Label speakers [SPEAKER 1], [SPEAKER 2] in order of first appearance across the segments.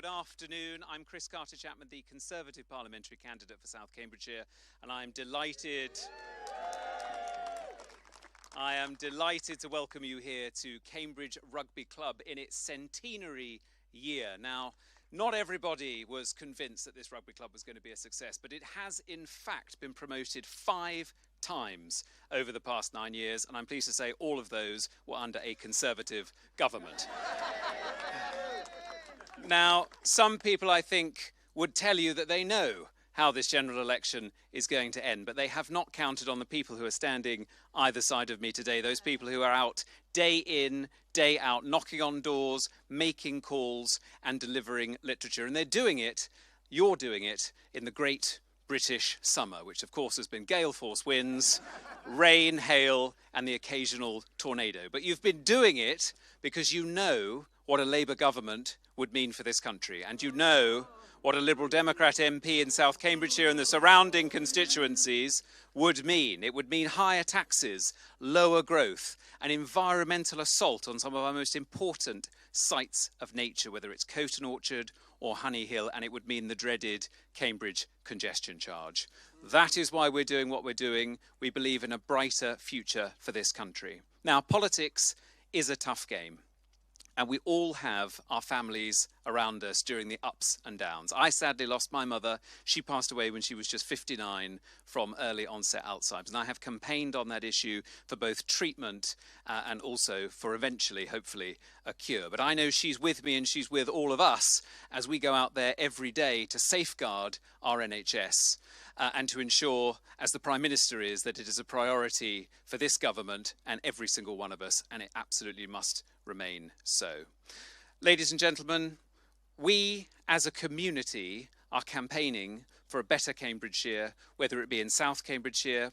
[SPEAKER 1] Good afternoon. I'm Chris Carter-Chapman, the Conservative parliamentary candidate for South Cambridgeshire, and I am delighted to welcome you here to Cambridge Rugby Club in its centenary year. Now, not everybody was convinced that this rugby club was going to be a success, but it has in fact been promoted 5 times over the past 9 years, and I'm pleased to say all of those were under a Conservative government. Now, some people, I think, would tell you that they know how this general election is going to end, but they have not counted on the people who are standing either side of me today, those people who are out day in, day out, knocking on doors, making calls and delivering literature. And they're doing it, you're doing it, in the great British summer, which of course has been gale force winds, rain, hail and the occasional tornado. But you've been doing it because you know what a Labour government would mean for this country. And you know what a Liberal Democrat MP in South Cambridgeshire and the surrounding constituencies would mean. It would mean higher taxes, lower growth, an environmental assault on some of our most important sites of nature, whether it's Coton Orchard or Honey Hill, and it would mean the dreaded Cambridge congestion charge. That is why we're doing what we're doing. We believe in a brighter future for this country. Now, politics is a tough game. And we all have our families around us during the ups and downs. I sadly lost my mother. She passed away when she was just 59 from early onset Alzheimer's. And I have campaigned on that issue for both treatment and also for eventually, hopefully, a cure. But I know she's with me and she's with all of us as we go out there every day to safeguard our NHS and to ensure, as the Prime Minister is, that it is a priority for this government and every single one of us, and it absolutely must remain so. Ladies and gentlemen, we as a community are campaigning for a better Cambridgeshire, whether it be in South Cambridgeshire,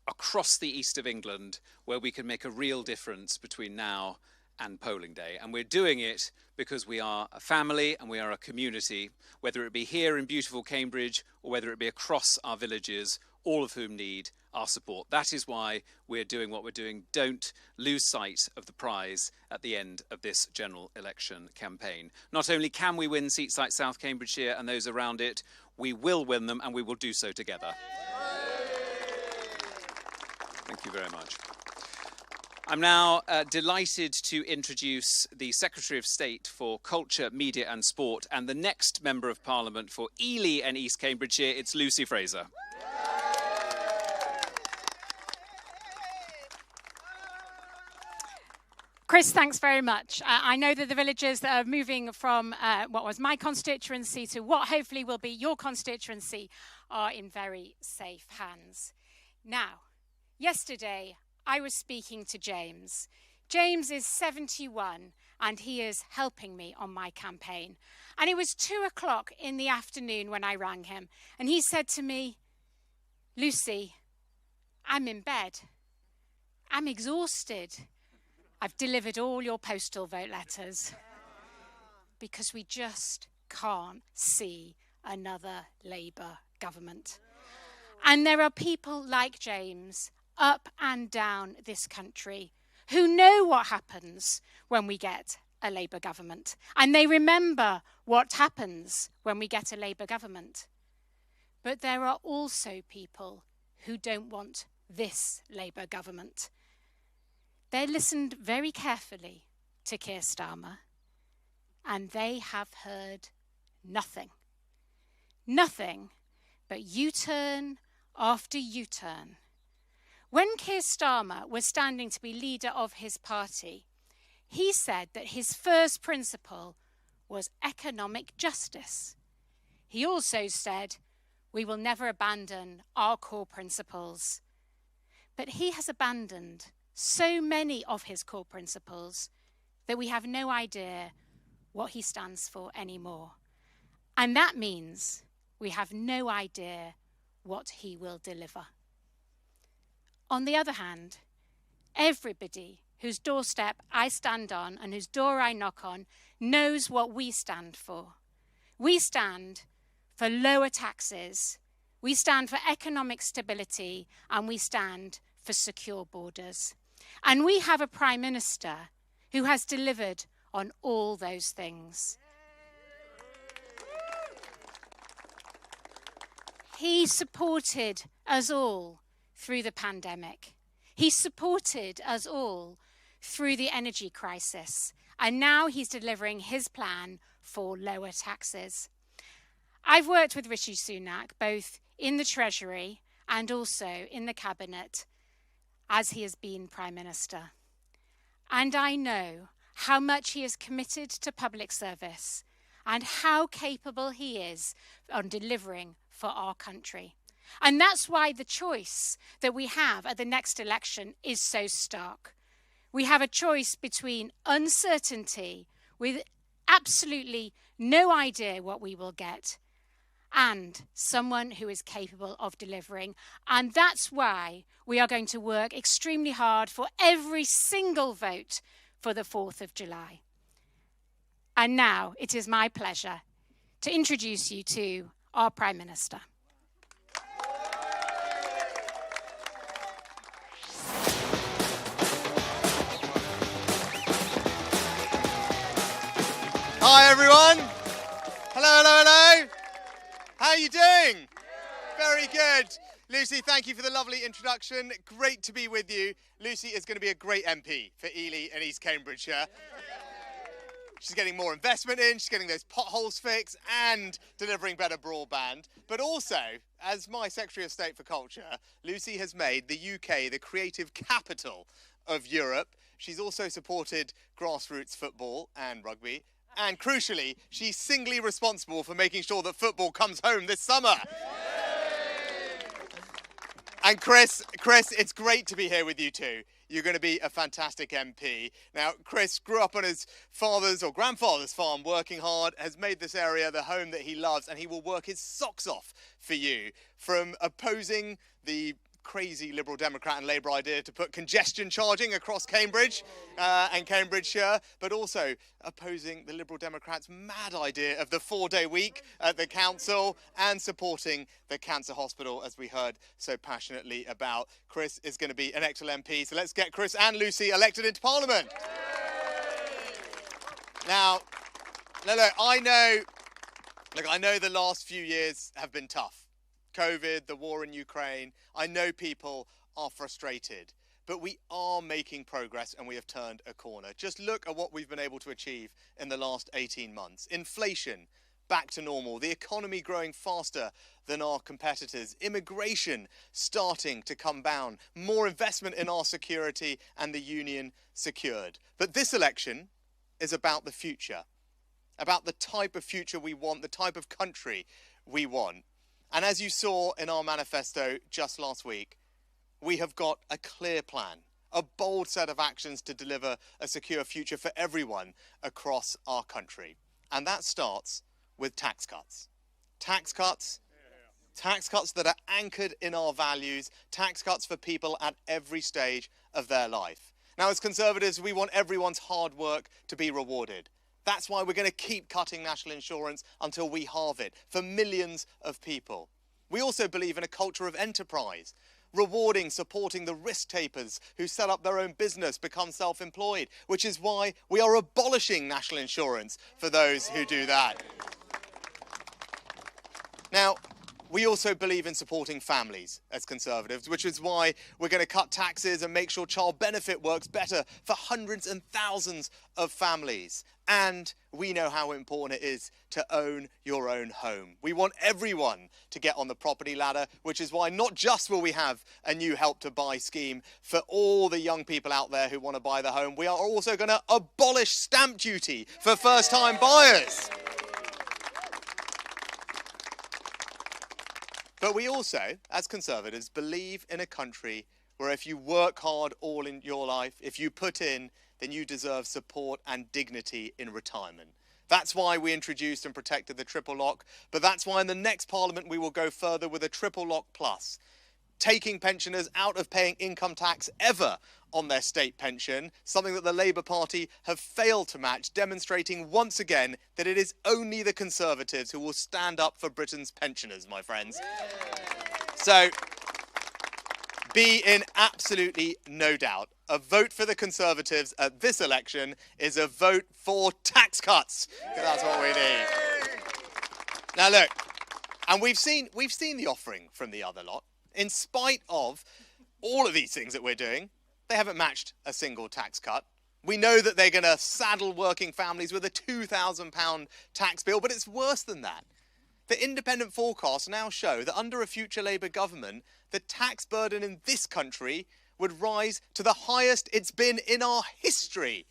[SPEAKER 1] across the east of England, where we can make a real difference between now and polling day. And we're doing it because we are a family and we are a community, whether it be here in beautiful Cambridge or whether it be across our villages, all of whom need our support. That is why we're doing what we're doing. Don't lose sight of the prize at the end of this general election campaign. Not only can we win seats like South Cambridgeshire and those around it, we will win them and we will do so together. Thank you very much. I'm now delighted to introduce the Secretary of State for Culture, Media and Sport and the next Member of Parliament for Ely and East Cambridgeshire. It's Lucy Frazer.
[SPEAKER 2] Chris, thanks very much. I know that the villagers that are moving from what was my constituency to what hopefully will be your constituency are in very safe hands. Now, yesterday I was speaking to James. James is 71 and he is helping me on my campaign. And it was 2 o'clock in the afternoon when I rang him and he said to me, Lucy, I'm in bed. I'm exhausted. I've delivered all your postal vote letters because we just can't see another Labour government. And there are people like James up and down this country who know what happens when we get a Labour government. And they remember what happens when we get a Labour government. But there are also people who don't want this Labour government. They listened very carefully to Keir Starmer, and they have heard nothing. Nothing but U-turn after U-turn. When Keir Starmer was standing to be leader of his party, he said that his first principle was economic justice. He also said, we will never abandon our core principles. But he has abandoned so many of his core principles that we have no idea what he stands for anymore. And that means we have no idea what he will deliver. On the other hand, everybody whose doorstep I stand on and whose door I knock on knows what we stand for. We stand for lower taxes, we stand for economic stability, and we stand for secure borders. And we have a Prime Minister who has delivered on all those things. He supported us all through the pandemic. He supported us all through the energy crisis. And now he's delivering his plan for lower taxes. I've worked with Rishi Sunak both in the Treasury and also in the Cabinet as he has been Prime Minister. And I know how much he is committed to public service and how capable he is on delivering for our country. And that's why the choice that we have at the next election is so stark. We have a choice between uncertainty, with absolutely no idea what we will get, and someone who is capable of delivering. And that's why we are going to work extremely hard for every single vote for the 4th of July. And now it is my pleasure to introduce you to our Prime Minister.
[SPEAKER 3] Hi everyone. Hello. How are you doing? Very good. Lucy, thank you for the lovely introduction. Great to be with you. Lucy is going to be a great MP for Ely and East Cambridgeshire. She's getting more investment in, she's getting those potholes fixed and delivering better broadband. But also, as my Secretary of State for Culture, Lucy has made the UK the creative capital of Europe. She's also supported grassroots football and rugby. And crucially, she's singly responsible for making sure that football comes home this summer. And Chris, it's great to be here with you too. You're going to be a fantastic MP. Now, Chris grew up on his father's or grandfather's farm, working hard, has made this area the home that he loves, and he will work his socks off for you. From opposing the crazy Liberal Democrat and Labour idea to put congestion charging across Cambridge and Cambridgeshire, but also opposing the Liberal Democrats' mad idea of the 4-day week at the council and supporting the cancer hospital, as we heard so passionately about. Chris is going to be an excellent MP, so let's get Chris and Lucy elected into Parliament. Now, I know the last few years have been tough. COVID, the war in Ukraine. I know people are frustrated, but we are making progress and we have turned a corner. Just look at what we've been able to achieve in the last 18 months. Inflation back to normal, the economy growing faster than our competitors, immigration starting to come down, more investment in our security and the union secured. But this election is about the future, about the type of future we want, the type of country we want. And as you saw in our manifesto just last week, we have got a clear plan, a bold set of actions to deliver a secure future for everyone across our country. And that starts with tax cuts. Tax cuts that are anchored in our values, tax cuts for people at every stage of their life. Now, as Conservatives, we want everyone's hard work to be rewarded. That's why we're going to keep cutting national insurance until we halve it for millions of people. We also believe in a culture of enterprise, rewarding, supporting the risk takers who set up their own business, become self-employed, which is why we are abolishing national insurance for those who do that. Now, we also believe in supporting families as Conservatives, which is why we're going to cut taxes and make sure child benefit works better for hundreds and thousands of families. And we know how important it is to own your own home. We want everyone to get on the property ladder, which is why not just will we have a new Help to Buy scheme for all the young people out there who want to buy the home, we are also going to abolish stamp duty for first-time buyers. But we also, as Conservatives, believe in a country where if you work hard all in your life, if you put in, then you deserve support and dignity in retirement. That's why we introduced and protected the triple lock, but that's why in the next Parliament we will go further with a triple lock plus, taking pensioners out of paying income tax ever on their state pension, something that the Labour Party have failed to match, demonstrating once again that it is only the Conservatives who will stand up for Britain's pensioners, my friends. So, be in absolutely no doubt, a vote for the Conservatives at this election is a vote for tax cuts. That's what we need. Now look, And we've seen the offering from the other lot. In spite of all of these things that we're doing, they haven't matched a single tax cut. We know that they're going to saddle working families with a £2,000 tax bill, but it's worse than that. The independent forecasts now show that under a future Labour government, the tax burden in this country would rise to the highest it's been in our history.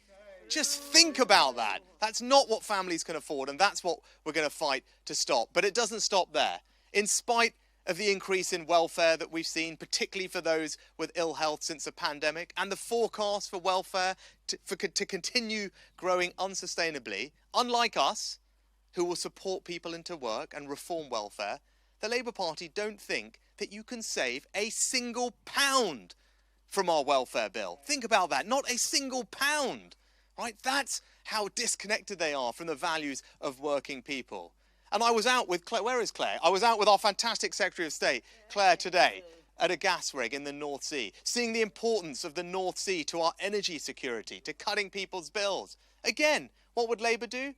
[SPEAKER 3] Just think about that. That's not what families can afford, and that's what we're going to fight to stop. But it doesn't stop there. In spite of the increase in welfare that we've seen, particularly for those with ill health since the pandemic, and the forecast for welfare to continue growing unsustainably, unlike us, who will support people into work and reform welfare, the Labour Party don't think that you can save a single pound from our welfare bill. Think about that, not a single pound, right? That's how disconnected they are from the values of working people. And I was out with Claire. Where is Claire? I was out with our fantastic Secretary of State, Claire, today at a gas rig in the North Sea, seeing the importance of the North Sea to our energy security, to cutting people's bills. Again, what would Labour do?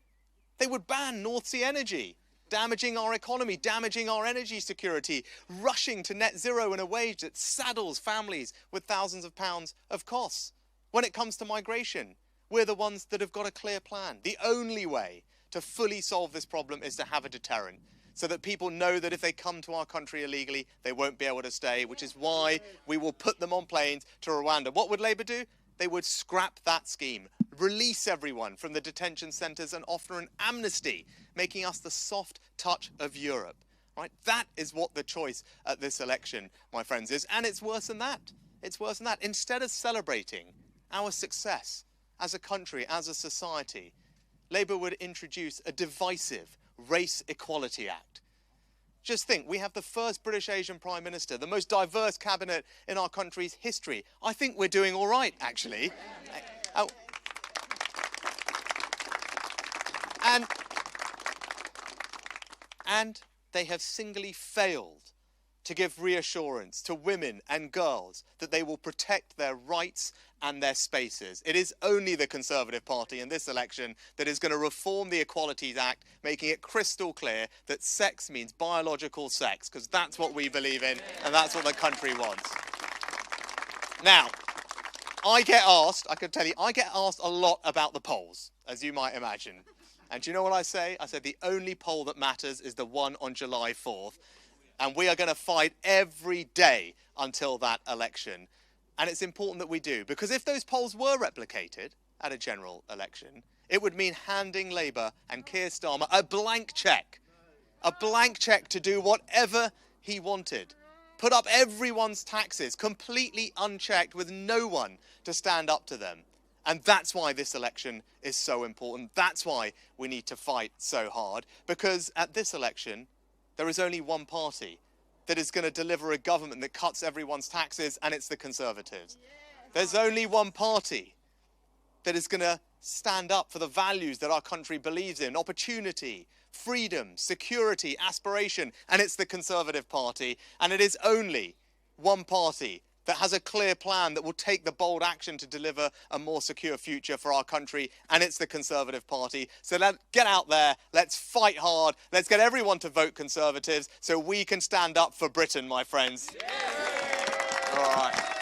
[SPEAKER 3] They would ban North Sea energy, damaging our economy, damaging our energy security, rushing to net zero in a way that saddles families with thousands of pounds of costs. When it comes to migration, we're the ones that have got a clear plan. The only way to fully solve this problem is to have a deterrent, so that people know that if they come to our country illegally, they won't be able to stay, which is why we will put them on planes to Rwanda. What would Labour do? They would scrap that scheme, release everyone from the detention centres and offer an amnesty, making us the soft touch of Europe. Right? That is what the choice at this election, my friends, is. And it's worse than that. It's worse than that. Instead of celebrating our success as a country, as a society, Labour would introduce a divisive Race Equality Act. Just think, we have the first British Asian Prime Minister, the most diverse cabinet in our country's history. I think we're doing all right, actually. And they have singly failed to give reassurance to women and girls that they will protect their rights and their spaces. It is only the Conservative Party in this election that is going to reform the Equalities Act, making it crystal clear that sex means biological sex, because that's what we believe in and that's what the country wants. Now, I get asked a lot about the polls, as you might imagine. And do you know what I say? I said the only poll that matters is the one on July 4th. And we are going to fight every day until that election. And it's important that we do, because if those polls were replicated at a general election, it would mean handing Labour and Keir Starmer a blank cheque to do whatever he wanted. Put up everyone's taxes completely unchecked with no one to stand up to them. And that's why this election is so important. That's why we need to fight so hard, because at this election, there is only one party that is going to deliver a government that cuts everyone's taxes, and it's the Conservatives. There's only one party that is going to stand up for the values that our country believes in: opportunity, freedom, security, aspiration, and it's the Conservative Party. And it is only one party that has a clear plan that will take the bold action to deliver a more secure future for our country, and it's the Conservative Party. So let's get out there, let's fight hard, let's get everyone to vote Conservatives so we can stand up for Britain, my friends. Yeah. All right.